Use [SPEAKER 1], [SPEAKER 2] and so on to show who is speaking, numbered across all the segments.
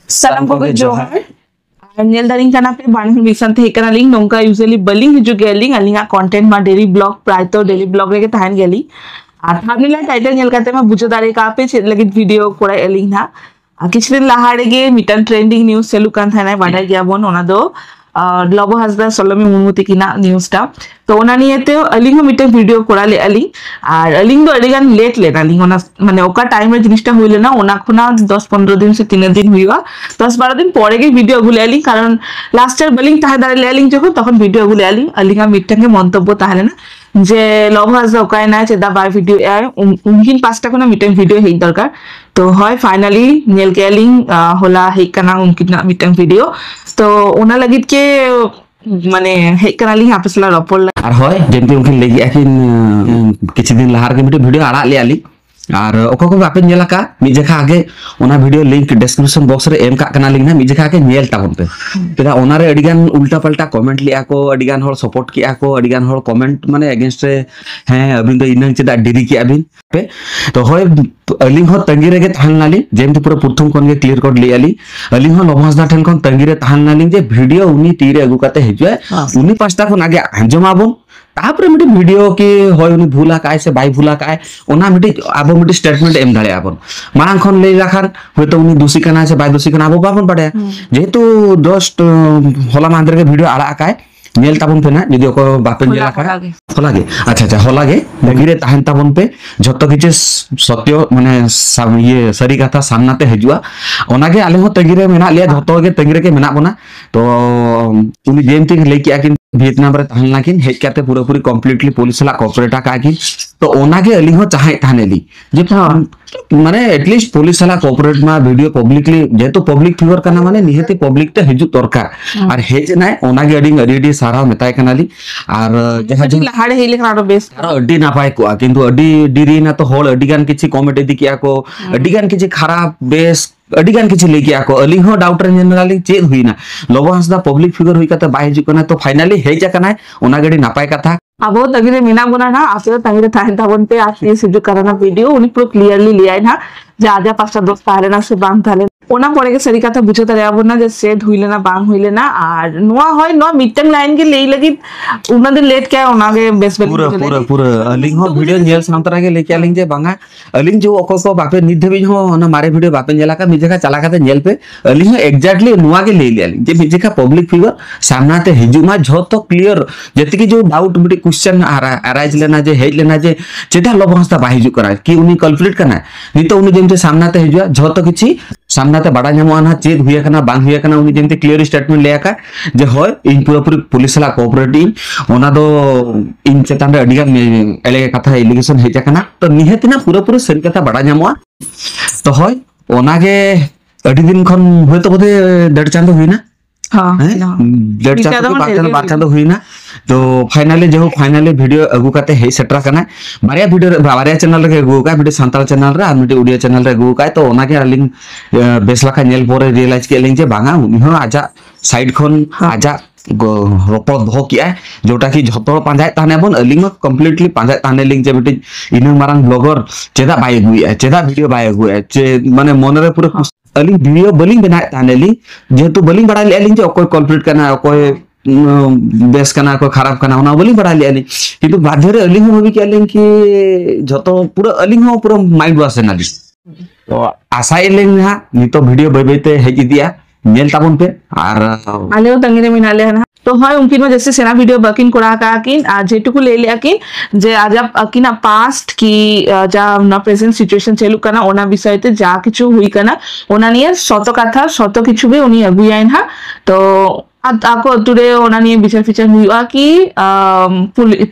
[SPEAKER 1] Salam ko Johar. Nyel daring kana pe banhun bisan the kana link nongka usually baling hiju geling alinga content ma daily blog praito daily blog rege tahan geli. Ar thumbnail title nyel kate ma bujo dare ka pe ched lagi video kora eling na. Kichudin lahare ge mitan trending news chelu kan thana badai gya bon ona do Lobo Hasda Salome Mumuti kina news ta तो ओना निये ते अलिंग मिटे video कोराले अलिंग और अलिंग दो अलिगान late लेना अलिंग ओना माने ओका टाइम रे जिनिसटा होइले ना ओना खुना 10-15 दिन से 3 दिन हुइवा 10-12 दिन परे के वीडियो गुले अलिंग कारण लास्ट ईयर बलिंग ताहे दारे अलिंग जखन तखन वीडियो गुले अलिंग अलिंगा मिटटाके मंतब्य ताहले ना যে লব হাসদা ওকাই না চেদা বাই ভিডিও এর উমকিন পাঁচটা কোনা মিটাং ভিডিও হেই দরকার তো হয় ফাইনালি নেল কেলিং होला হেই কানা উমকিন মিটাং ভিডিও তো ওনা লাগিত के माने हेक कनाली यहाँ पे सला रपोल
[SPEAKER 2] আর হয় যেমতি উনকিন লাগি আকিন কিছুদিন লাহার के मिटे वीडियो आड़ा ले आली और ओको बापे नेला का मिजेखा आगे ओना वीडियो लिंक डिस्क्रिप्शन बॉक्स रे एम का कना लिंक ना मिजेखा आगे नेल ताबन पे तेरा ओना रे अडिगान उल्टा पलटा कमेंट लिया को अडिगान होल सपोर्ट किया को अडिगान होल कमेंट माने अगेंस्ट रे हैं अबिन तो इनन चेदा डिरी की अबिन पे तो होय अलिंग हो तंगी रे के थान नाली जेमति पूरा प्रथम कोन के क्लियर कोड ले आली अलिंग हो लबहासदा ठन कोन तंगी रे थान नाली जे वीडियो उनी तीरे अगु काते हेजुए उनी पास्ता कोन आगे अंजमाबो तापरे मिटे वीडियो के होय उनी भूला काय से बाई भूला काय ओना मिटे आबो मिटे स्टेटमेंट एम दाड़े आबन मांग खन ले राखार होयतो उनी दोषी कना से बाई दोषी कना आबो बाबन पड़े जेहेतु जस्ट होला मांदर के वीडियो आड़ा काय नेल ताबन पे ना यदि को बापेन जेला का होलागे अच्छा होलागे लगिरे ताहन ताबन पे जत्तो किचे सत्य माने ये सरी कथा सामनाते हजुआ ओनागे आले हो तगिरे मेना लिया जत्तो के तगिरे के मेना बना तो उनी जेमति लेके आकिन वियतनाम रे ताहन लाकिन हेज करते पूरा पूरी कंप्लीटली पुलिस ला कोऑपरेटा काकिन तो ओनागे अली हो चाहे थानेली जे माने एटलीस्ट पुलिस ला कोऑपरेट मा वीडियो पब्लिकली जेतो पब्लिक फिगर करना माने निहते पब्लिक ते हेजु दरकार और हेज नाय ओनागे अडिंग अडी सारा मेताय कनाली और जहा जन
[SPEAKER 1] हाड़े हेले खारो बेस
[SPEAKER 2] आरो अडी नापाय को किंतु अडी डिरी ना तो होल अडिगान किछि कमेंट दि किया को अडिगान किछि खराब बेस अडिगान किछि लेके आको अली हो डाउट रे जनरली चेक हुइना लोबो हंसदा पब्लिक फिगर हुइ कते बाय हिजु कना तो फाइनली हेज कना ओना गडी नापाय कथा
[SPEAKER 1] अब तगिरे मीना गुना ना आपे तगिरे थाइन ताबन पे आज ये सिजु करना वीडियो उनी पूरा क्लियरली लियाय ना जा जा पांचटा दोस्त तारे ना से बांग थाले ओना परे के सरी कथा बुझो तारे आबो ना जे सेट हुइले ना बांग हुइले ना और नोआ होय नो मिटन लाइन के लेई लगी उना दे लेट क्या ओना के बेस बेल
[SPEAKER 2] पूरा अलिंग हो वीडियो नेल सामतरा के लेके अलिंग जे बांगा अलिंग जो ओको बापे निधे हो ना मारे वीडियो बापे नेला का मिजेका चला काते नेल पे अलिंग एग्जैक्टली नोआ के ले अलिंग जे मिजेका पब्लिक फिगर सामनाते हिजु मा झतो क्लियर जेति की जो डाउट मिटे क्वेश्चन अराइज लेना जे हेज लेना जे चेदा लबहस्ता बाहिजु करा कि उनी कल्प्रिट करना नि तो उनी जेमते सामनाते हिजुआ झतो किछि सामनाते बड़ा जमवा ना चेद हुया कना बांग हुया कना उनी जेमते क्लियर स्टेटमेंट लेया का जे होय इन पूरा पूरी पुलिस ला कोऑपरेटिव ओना दो इन चेतान रे अडिगा एले कथा एलिगेशन हेजा कना तो निहति ना पूरा पूरी सरी कथा बड़ा जमवा तो होय ओनागे अडी दिन खन होय तो बदे डेढ़ चांद हुइना हां डेढ़ चांद के बात चांद हुइना तो फाइनली जो फाइनली वीडियो अगु काते हे सेटरा कना बारिया वीडियो बारिया चैनल रे अगु का वीडियो संताल चैनल रे आर वीडियो उड़िया चैनल रे अगु का तो ओना के अलिंग बेसलाका नेल पोरे रियलाइज के लिंग जे बांगा उनी हो आजा साइड खन आजा रोपड़ दो किया जोटा की झतो पांजाय ताने बन अलिंग कंप्लीटली पांजाय ताने लिंग जे बिटे इन मारंग ब्लॉगर चेदा बाय गुया चेदा वीडियो बाय गुया चे माने मन रे पूरा अलिंग वीडियो बलिंग बनाय ताने लिंग जेतु बलिंग बड़ा अलिंग जे कोई कंप्लीट करना कोई बेस कना को खराब कना होना बोली बड़ा लिया नहीं किंतु बाध्य रे अलिंग हो भी के अलिंग की जतो पूरा अलिंग हो पूरा माइंड वास ना तो आशा एलिंग हा नि तो वीडियो बेबेते हेज दिया नेल ताबन पे और
[SPEAKER 1] आले तंगिरे मिनाले ना तो হয় उनकिन में जैसे सेना वीडियो बकिन कोड़ा का किन जेटुकु ले ले किन जे आज किना पास्ट की जा ना प्रेजेंट सिचुएशन चलु कना ओना विषयते जा किछु हुई कना ओना निये शत कथा शत किछु बे उनी अगुयाइन हा तो आको टुडे ओना निये विचार फीचर हुआ कि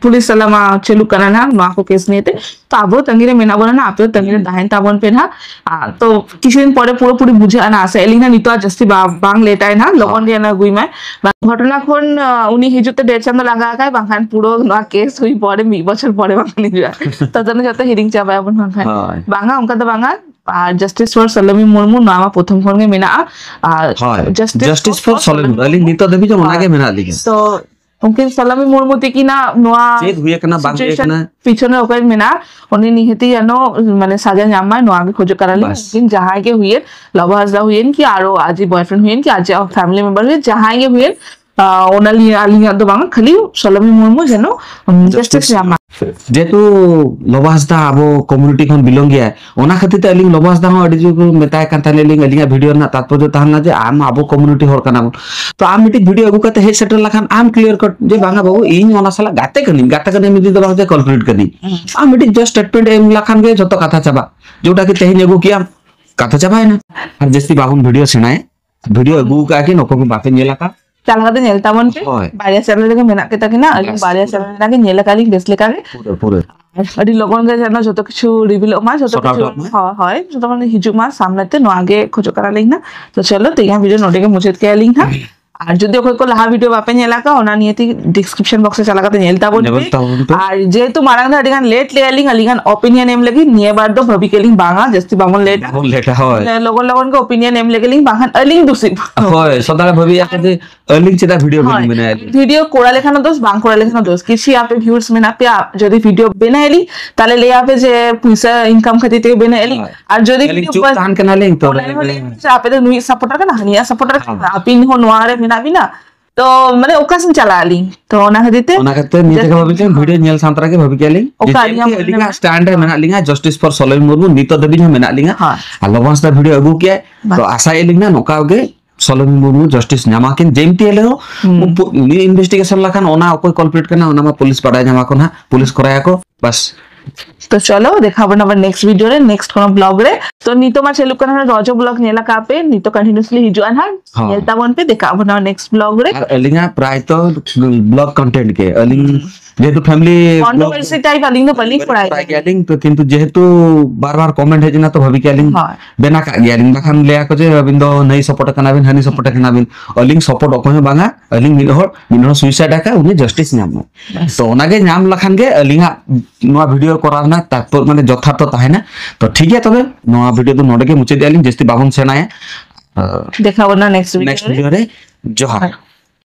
[SPEAKER 1] पुलिस सलामा चलु कना ना माको केस नियते तो आबो तंगिरे मेना बना ना आपे तंगिरे दाहन ताबन पे ना तो কিছুদিন পরে পুরোপুরি বুঝে আনা আছে এলিনা নিতো জাস্তি বাং লেটাই না লগন দিয়ে না গুইমায় ঘটনা কোন উনি হিজুতে ডেট চান্দ লাগা কায় বাংখান পুরো না কেস হুই পরে 2 বছর পরে বাংনি যায় তো জানো যত হিরিং চাবায় বন বাংখান বাংা অঙ্কা তো বাংা আর জাস্টিস ফর সলমি মুরমু নামা প্রথম কোনগে মেনা
[SPEAKER 2] জাস্টিস ফর সলমি আলি নিতো দেবি যে মনাগে মেনা লিখে
[SPEAKER 1] তো उनकिन सलामी मुर्मू तिकिना नोआ
[SPEAKER 2] चेद हुए कना बांग हुए कना
[SPEAKER 1] पिछने ओकर मेना उनी निहति जानो माने साजा ᱧᱟᱢᱟ ᱱᱚᱣᱟ गे खोज कराली लेकिन जहां के हुए लव हसदा हुएन कि आरो आज बॉयफ्रेंड हुएन कि आज फैमिली मेंबर हुए जहां के हुएन ओनाली आलिंगा दो बांग खाली सलामी मुर्मू जेनो जस्टिस ᱧᱟᱢᱟ
[SPEAKER 2] जेतु लवासदा आबो कम्युनिटी खन बिलोंग गया ओना खातिर ते अलिंग लवासदा हो अडी जो मेताय कान ताले लिंग अलिंगा वीडियो ना तात्पर्य ताहना जे आम आबो कम्युनिटी होर कना तो आम मिटी वीडियो अगु कते हे सेटल लखान आम क्लियर कट जे बांगा बाबू इन ओना साला गाते कनी मिदी दो बांगे कल्प्रिट कनी आम मिटी जस्ट स्टेटमेंट एम लखान गे जतो कथा चाबा जोटा कि तेहिन अगु किया कथा चाबा है ना और जस्ती बाबू वीडियो सिनाए वीडियो अगु का कि नको बापे नेला का
[SPEAKER 1] चलाते नेल तामन पे बारिया चैनल के मेना के तकिना अली बारिया चैनल ना के नेला काली बेस लेका के पूरे अडी लोगन के जानो जतो किछु रिवील मा जतो किछु হয় जतो माने हिजु मा सामनेते नो आगे खोजो करा लेना तो चलो तो यहां वीडियो नोटे के मुझे के लिंक था और जदि कोई को लहा वीडियो बापे नेला का ओना नियति डिस्क्रिप्शन बॉक्स से चला का नेलता बोल पे और जे तो मारांग अडिगान लेट ले लिंक अलिगान ओपिनियन एम लगी निये बार दो भबी के लिंक बांगा जस्ती बांगन लेट होय लोगन के ओपिनियन एम लगे लिंक बांगन अलिंग दुसि
[SPEAKER 2] होय सदा भबी आके जे अलिंग चिता वीडियो बनाए
[SPEAKER 1] वीडियो कोड़ा लेखानो दोस बांग कोड़ा लेखानो दोस किछि आपे व्यूअर्स में ना पे जदि वीडियो बनाएली ताले ले आपे जे पैसा इनकम खातिर ते बनाएली और जदि वीडियो
[SPEAKER 2] तान के ना लिंक तो
[SPEAKER 1] आपे तो नुई सपोर्टर का ना हनिया सपोर्टर आपिन हो नोआरे बिना बिना तो माने ओकासन चलाली तो ओना खातिर
[SPEAKER 2] नीचे का भाबी वीडियो नेल सांतरा के भाबी के लिंग ओका स्टैंड है मेना लिंगा जस्टिस फॉर सलोमी मुर्मू नीतो देवी जो मेना लिंगा आ लवंस दा वीडियो अगु के तो आशा ए लिंगा नोका गे सलोमी मुर्मू जस्टिस ᱧᱟᱢᱟ किन जेमटी एले हो इन्वेस्टिगेशन लखान ओना कोई कल्प्रिट करना ओना मा पुलिस पड़ा ᱧᱟᱢᱟ को ना पुलिस कराया को बस
[SPEAKER 1] तो चलो देखा बना नेक्स्ट वीडियो रे नेक्स्ट कोनो ब्लॉग रे तो नीतो मा चलु करना रोजो ब्लॉग नेला का पे नीतो कंटीन्यूअसली हिजुआन हा नेलता वन पे देखा बना नेक्स्ट ब्लॉग रे
[SPEAKER 2] अलिंगा प्राय तो ब्लॉग कंटेंट के अलिंग जेतु फैमिली
[SPEAKER 1] कंट्रोवर्सी टाइप अलिंग तो बलिंग पड़ाई
[SPEAKER 2] गेलिंग तो किंतु जेतु बार-बार कमेंट है जिना तो भाभी के अलिंग बेना का गेलिंग बखान लेया को जे अबिन दो नहीं सपोर्ट कना बिन हनी सपोर्ट कना बिन अलिंग सपोर्ट ओको बांगा अलिंग मिन सुइसाइड का उनी जस्टिस ᱧᱟᱢ तो ओना गे ᱧᱟᱢ लखान गे अलिंगा नोआ वीडियो कराना तापर माने यथार्थ ताहेना तो ठीक है तबे नोआ वीडियो तो नोडे के मुचे दियालिंग जस्ती बाबन सेनाए
[SPEAKER 1] देखा वरना नेक्स्ट वीडियो
[SPEAKER 2] रे जोहार।